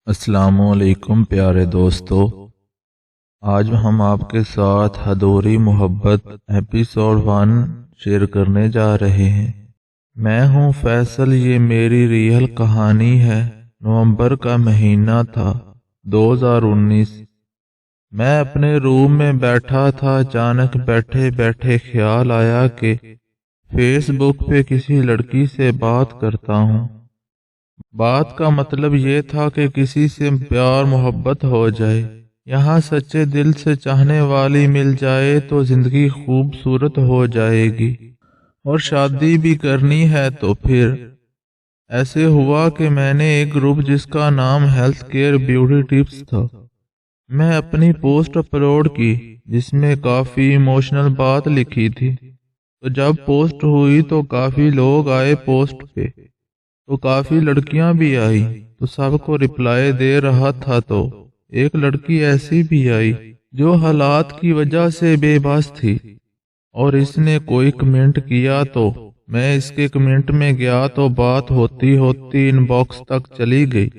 السلام علیکم پیارے دوستو، آج ہم آپ کے ساتھ ادھوری محبت ایپیسوڈ 1 شیئر کرنے جا رہے ہیں۔ میں ہوں فیصل، یہ میری ریئل کہانی ہے۔ نومبر کا مہینہ تھا 2019۔ میں اپنے روم میں بیٹھا تھا، اچانک بیٹھے بیٹھے خیال آیا کہ فیس بک پہ کسی لڑکی سے بات کرتا ہوں۔ بات کا مطلب یہ تھا کہ کسی سے پیار محبت ہو جائے، یہاں سچے دل سے چاہنے والی مل جائے تو زندگی خوبصورت ہو جائے گی، اور شادی بھی کرنی ہے تو پھر۔ ایسے ہوا کہ میں نے ایک گروپ جس کا نام ہیلتھ کیئر بیوٹی ٹپس تھا، میں اپنی پوسٹ اپلوڈ کی جس میں کافی ایموشنل بات لکھی تھی۔ تو جب پوسٹ ہوئی تو کافی لوگ آئے پوسٹ پہ، تو کافی لڑکیاں بھی آئی، تو سب کو رپلائی دے رہا تھا۔ تو ایک لڑکی ایسی بھی آئی جو حالات کی وجہ سے بے بس تھی، اور اس نے کوئی کمنٹ کیا تو میں اس کے کمنٹ میں گیا تو بات ہوتی ہوتی ان باکس تک چلی گئی،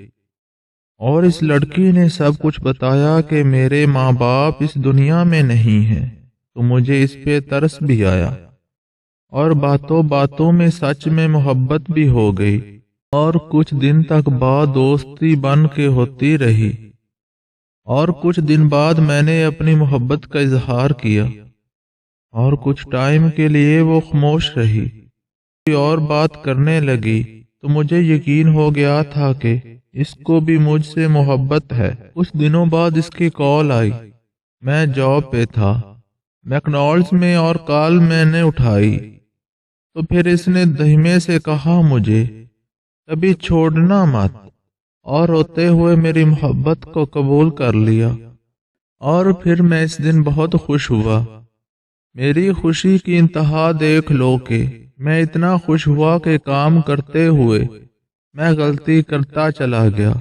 اور اس لڑکی نے سب کچھ بتایا کہ میرے ماں باپ اس دنیا میں نہیں ہیں۔ تو مجھے اس پہ ترس بھی آیا، اور باتوں باتوں میں سچ میں محبت بھی ہو گئی، اور کچھ دن تک بات دوستی بن کے ہوتی رہی۔ اور کچھ دن بعد میں نے اپنی محبت کا اظہار کیا، اور کچھ ٹائم کے لیے وہ خاموش رہی، کوئی اور بات کرنے لگی۔ تو مجھے یقین ہو گیا تھا کہ اس کو بھی مجھ سے محبت ہے۔ کچھ دنوں بعد اس کی کال آئی، میں جاب پہ تھا میکڈونلڈس میں، اور کال میں نے اٹھائی تو پھر اس نے دھیمے سے کہا مجھے کبھی چھوڑنا مت، اور روتے ہوئے میری محبت کو قبول کر لیا۔ اور پھر میں اس دن بہت خوش ہوا۔ میری خوشی کی انتہا دیکھ لو کہ میں اتنا خوش ہوا کہ کام کرتے ہوئے میں غلطی کرتا چلا گیا۔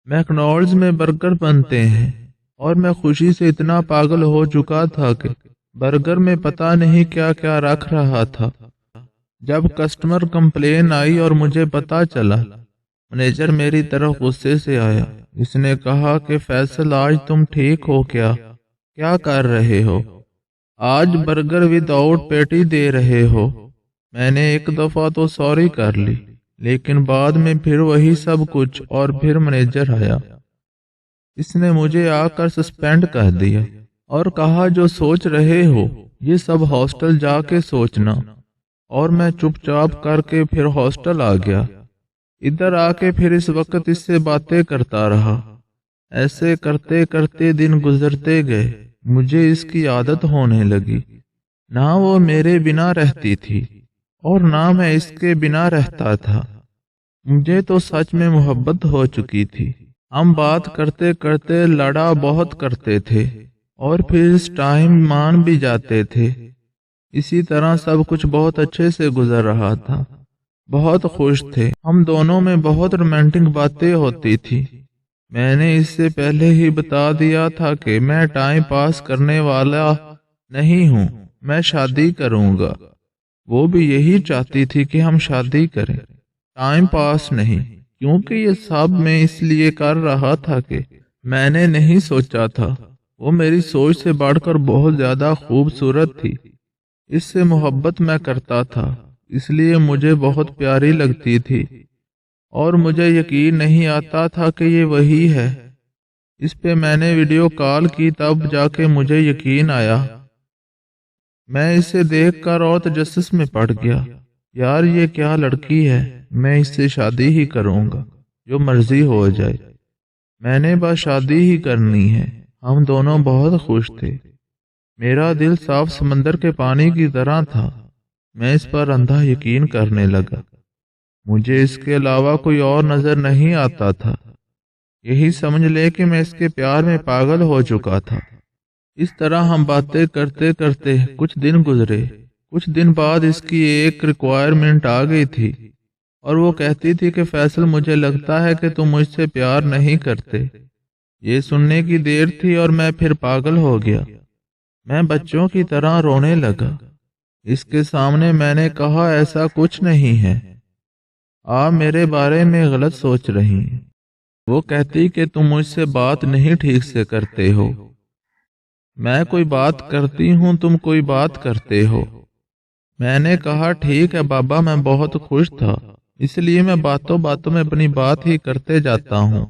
میکڈونلڈس میں برگر بنتے ہیں، اور میں خوشی سے اتنا پاگل ہو چکا تھا کہ برگر میں پتہ نہیں کیا کیا رکھ رہا تھا۔ جب کسٹمر کمپلین آئی اور مجھے پتا چلا، مینیجر میری طرف غصے سے آیا۔ اس نے کہا کہ فیصل، آج تم ٹھیک ہو کیا کر رہے ہو؟ آج برگر ود آؤٹ پیٹی دے رہے ہو۔ میں نے ایک دفعہ تو سوری کر لی، لیکن بعد میں پھر وہی سب کچھ، اور پھر مینیجر آیا۔ اس نے مجھے آ کر سسپینڈ کر دیا، اور کہا جو سوچ رہے ہو یہ سب ہاسٹل جا کے سوچنا۔ اور میں چپ چاپ کر کے پھر ہاسٹل آ گیا۔ ادھر آ کے پھر اس وقت اس سے باتیں کرتا رہا۔ ایسے کرتے کرتے دن گزرتے گئے، مجھے اس کی عادت ہونے لگی۔ نہ وہ میرے بنا رہتی تھی، اور نہ میں اس کے بنا رہتا تھا۔ مجھے تو سچ میں محبت ہو چکی تھی۔ ہم بات کرتے کرتے لڑا بہت کرتے تھے، اور پھر اس ٹائم مان بھی جاتے تھے۔ اسی طرح سب کچھ بہت اچھے سے گزر رہا تھا، بہت خوش تھے ہم دونوں میں، بہت رومانٹک باتیں ہوتی تھی۔ میں نے اس سے پہلے ہی بتا دیا تھا کہ میں ٹائم پاس کرنے والا نہیں ہوں، میں شادی کروں گا۔ وہ بھی یہی چاہتی تھی کہ ہم شادی کریں، ٹائم پاس نہیں، کیونکہ یہ سب میں اس لیے کر رہا تھا کہ میں نے نہیں سوچا تھا، وہ میری سوچ سے بڑھ کر بہت زیادہ خوبصورت تھی۔ اس سے محبت میں کرتا تھا، اس لیے مجھے بہت پیاری لگتی تھی، اور مجھے یقین نہیں آتا تھا کہ یہ وہی ہے۔ اس پہ میں نے ویڈیو کال کی، تب جا کے مجھے یقین آیا۔ میں اسے دیکھ کر اور تجسس میں پڑ گیا، یار یہ کیا لڑکی ہے، میں اس سے شادی ہی کروں گا، جو مرضی ہو جائے، میں نے بس شادی ہی کرنی ہے۔ ہم دونوں بہت خوش تھے، میرا دل صاف سمندر کے پانی کی طرح تھا۔ میں اس پر اندھا یقین کرنے لگا، مجھے اس کے علاوہ کوئی اور نظر نہیں آتا تھا۔ یہی سمجھ لے کہ میں اس کے پیار میں پاگل ہو چکا تھا۔ اس طرح ہم باتیں کرتے کرتے کچھ دن گزرے۔ کچھ دن بعد اس کی ایک ریکوائرمنٹ آ گئی تھی، اور وہ کہتی تھی کہ فیصل، مجھے لگتا ہے کہ تم مجھ سے پیار نہیں کرتے۔ یہ سننے کی دیر تھی، اور میں پھر پاگل ہو گیا۔ میں بچوں کی طرح رونے لگا۔ اس کے سامنے میں نے کہا ایسا کچھ نہیں ہے، آپ میرے بارے میں غلط سوچ رہی ہیں۔ وہ کہتی کہ تم مجھ سے بات نہیں ٹھیک سے کرتے ہو، میں کوئی بات کرتی ہوں تم کوئی بات کرتے ہو۔ میں نے کہا ٹھیک ہے بابا، میں بہت خوش تھا، اس لیے میں باتوں باتوں میں اپنی بات ہی کرتے جاتا ہوں،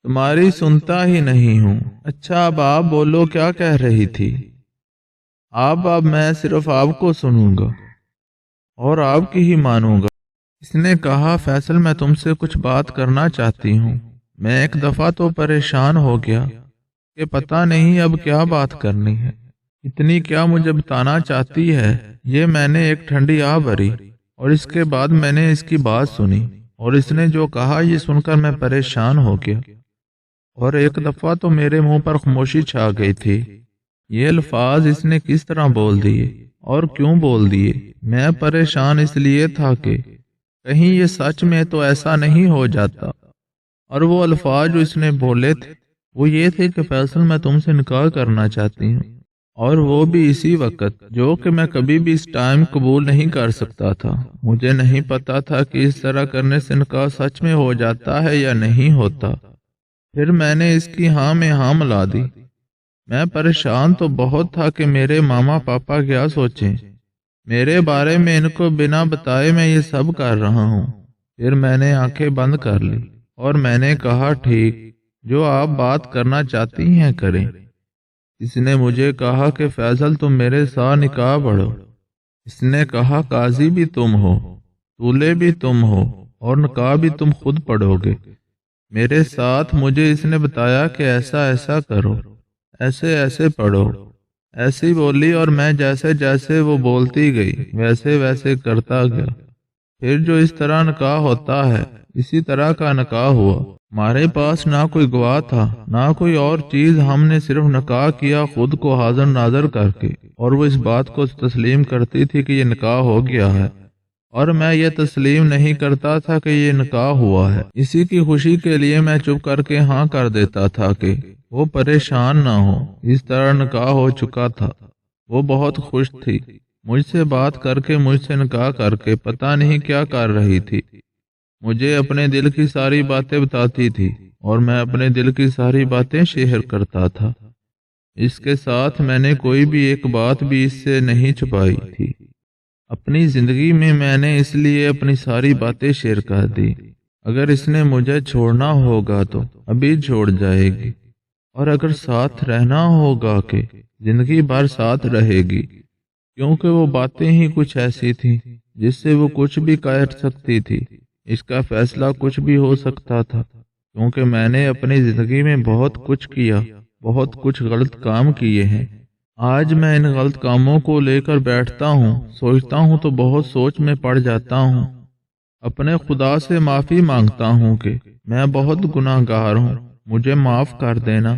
تمہاری سنتا ہی نہیں ہوں۔ اچھا اب آپ بولو، کیا کہہ رہی تھی؟ اب میں صرف آپ کو سنوں گا اور آپ کی ہی مانوں گا۔ اس نے کہا فیصل میں تم سے کچھ بات کرنا چاہتی ہوں۔ میں ایک دفعہ تو پریشان ہو گیا کہ پتہ نہیں اب کیا بات کرنی ہے، اتنی کیا مجھے بتانا چاہتی ہے۔ یہ میں نے ایک ٹھنڈی آہ بھری اور اس کے بعد میں نے اس کی بات سنی اور اس نے جو کہا یہ سن کر میں پریشان ہو گیا، اور ایک دفعہ تو میرے منہ پر خاموشی چھا گئی تھی۔ یہ الفاظ اس نے کس طرح بول دیے اور کیوں بول دیے؟ میں پریشان اس لیے تھا کہ کہیں یہ سچ میں تو ایسا نہیں ہو جاتا۔ اور وہ الفاظ جو اس نے بولے تھے وہ یہ تھے کہ فیصل میں تم سے نکاح کرنا چاہتی ہوں، اور وہ بھی اسی وقت، جو کہ میں کبھی بھی اس ٹائم قبول نہیں کر سکتا تھا۔ مجھے نہیں پتا تھا کہ اس طرح کرنے سے نکاح سچ میں ہو جاتا ہے یا نہیں ہوتا۔ پھر میں نے اس کی ہاں میں ہاں ملا دی۔ میں پریشان تو بہت تھا کہ میرے ماما پاپا کیا سوچیں میرے بارے میں، ان کو بنا بتائے میں یہ سب کر رہا ہوں۔ پھر میں نے آنکھیں بند کر لی اور میں نے کہا ٹھیک، جو آپ بات کرنا چاہتی ہیں کریں۔ اس نے مجھے کہا کہ فیصل تم میرے ساتھ نکاح پڑھو۔ اس نے کہا قاضی بھی تم ہو، دولہے بھی تم ہو، اور نکاح بھی تم خود پڑھو گے میرے ساتھ۔ مجھے اس نے بتایا کہ ایسا ایسا کرو، ایسے ایسے پڑھو، ایسی بولی، اور میں جیسے جیسے وہ بولتی گئی ویسے ویسے کرتا گیا۔ پھر جو اس طرح نکاح ہوتا ہے اسی طرح کا نکاح ہوا۔ ہمارے پاس نہ کوئی گواہ تھا نہ کوئی اور چیز، ہم نے صرف نکاح کیا خود کو حاضر ناظر کر کے، اور وہ اس بات کو تسلیم کرتی تھی کہ یہ نکاح ہو گیا ہے، اور میں یہ تسلیم نہیں کرتا تھا کہ یہ نکاح ہوا ہے۔ اسی کی خوشی کے لیے میں چپ کر کے ہاں کر دیتا تھا کہ وہ پریشان نہ ہو۔ اس طرح نکاح ہو چکا تھا۔ وہ بہت خوش تھی، مجھ سے بات کر کے، مجھ سے نکاح کر کے پتہ نہیں کیا کر رہی تھی۔ مجھے اپنے دل کی ساری باتیں بتاتی تھی اور میں اپنے دل کی ساری باتیں شیئر کرتا تھا۔ اس کے ساتھ میں نے کوئی بھی ایک بات بھی اس سے نہیں چھپائی تھی۔ اپنی زندگی میں نے اس لیے اپنی ساری باتیں شیئر کر دی۔ اگر اس نے مجھے چھوڑنا ہوگا تو ابھی چھوڑ جائے گی، اور اگر ساتھ رہنا ہوگا کہ زندگی بھر ساتھ رہے گی، کیونکہ وہ باتیں ہی کچھ ایسی تھیں جس سے وہ کچھ بھی کر سکتی تھی۔ اس کا فیصلہ کچھ بھی ہو سکتا تھا، کیونکہ میں نے اپنی زندگی میں بہت کچھ کیا، بہت کچھ غلط کام کیے ہیں۔ آج میں ان غلط کاموں کو لے کر بیٹھتا ہوں، سوچتا ہوں تو بہت سوچ میں پڑ جاتا ہوں۔ اپنے خدا سے معافی مانگتا ہوں کہ میں بہت گناہ گار ہوں، مجھے معاف کر دینا۔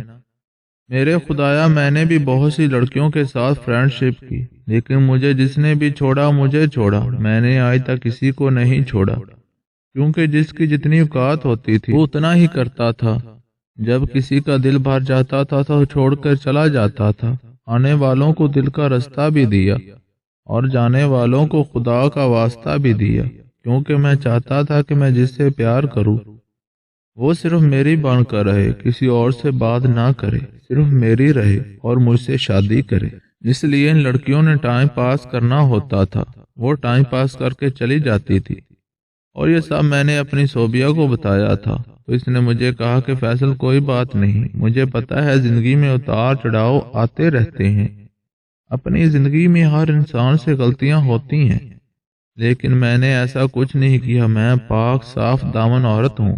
میرے خدایا، میں نے بھی بہت سی لڑکیوں کے ساتھ فرینڈ شپ کی، لیکن مجھے جس نے بھی چھوڑا مجھے چھوڑا۔ میں نے آج تک کسی کو نہیں چھوڑا، کیونکہ جس کی جتنی اوقات ہوتی تھی وہ اتنا ہی کرتا تھا۔ جب کسی کا دل بھر جاتا تھا تو چھوڑ کر چلا جاتا تھا۔ آنے والوں کو دل کا رستہ بھی دیا اور جانے والوں کو خدا کا واسطہ بھی دیا، کیونکہ میں چاہتا تھا کہ میں جس سے پیار کروں وہ صرف میری بن کر رہے، کسی اور سے بات نہ کرے، صرف میری رہے اور مجھ سے شادی کرے۔ اس لیے ان لڑکیوں نے ٹائم پاس کرنا ہوتا تھا، وہ ٹائم پاس کر کے چلی جاتی تھی، اور یہ سب میں نے اپنی صوبیہ کو بتایا تھا۔ تو اس نے مجھے کہا کہ فیصل کوئی بات نہیں، مجھے پتا ہے زندگی میں اتار چڑھاؤ آتے رہتے ہیں، اپنی زندگی میں ہر انسان سے غلطیاں ہوتی ہیں، لیکن میں نے ایسا کچھ نہیں کیا۔ میں پاک صاف دامن عورت ہوں۔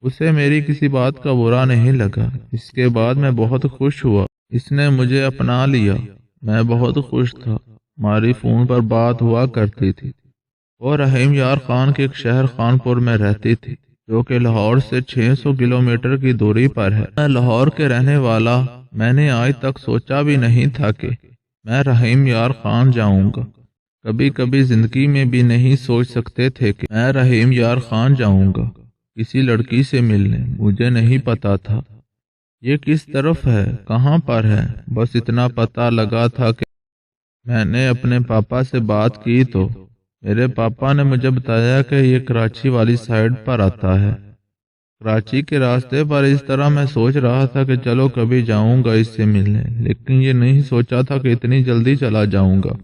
اسے میری کسی بات کا برا نہیں لگا۔ اس کے بعد میں بہت خوش ہوا، اس نے مجھے اپنا لیا۔ میں بہت خوش تھا۔ ہماری فون پر بات ہوا کرتی تھی۔ وہ رحیم یار خان کے ایک شہر خانپور میں رہتی تھی، جو کہ لاہور سے 600 کلومیٹر کی دوری پر ہے۔ میں لاہور کے رہنے والا، میں نے آج تک سوچا بھی نہیں تھا کہ میں رحیم یار خان جاؤں گا۔ کبھی کبھی زندگی میں بھی نہیں سوچ سکتے تھے کہ میں رحیم یار خان جاؤں گا کسی لڑکی سے ملنے۔ مجھے نہیں پتا تھا یہ کس طرف ہے، کہاں پر ہے، بس اتنا پتا لگا تھا کہ میں نے اپنے پاپا سے بات کی تو میرے پاپا نے مجھے بتایا کہ یہ کراچی والی سائڈ پر آتا ہے۔ کراچی کے راستے پر اس طرح میں سوچ رہا تھا کہ چلو کبھی جاؤں گا اس سے ملنے، لیکن یہ نہیں سوچا تھا کہ اتنی جلدی چلا جاؤں گا۔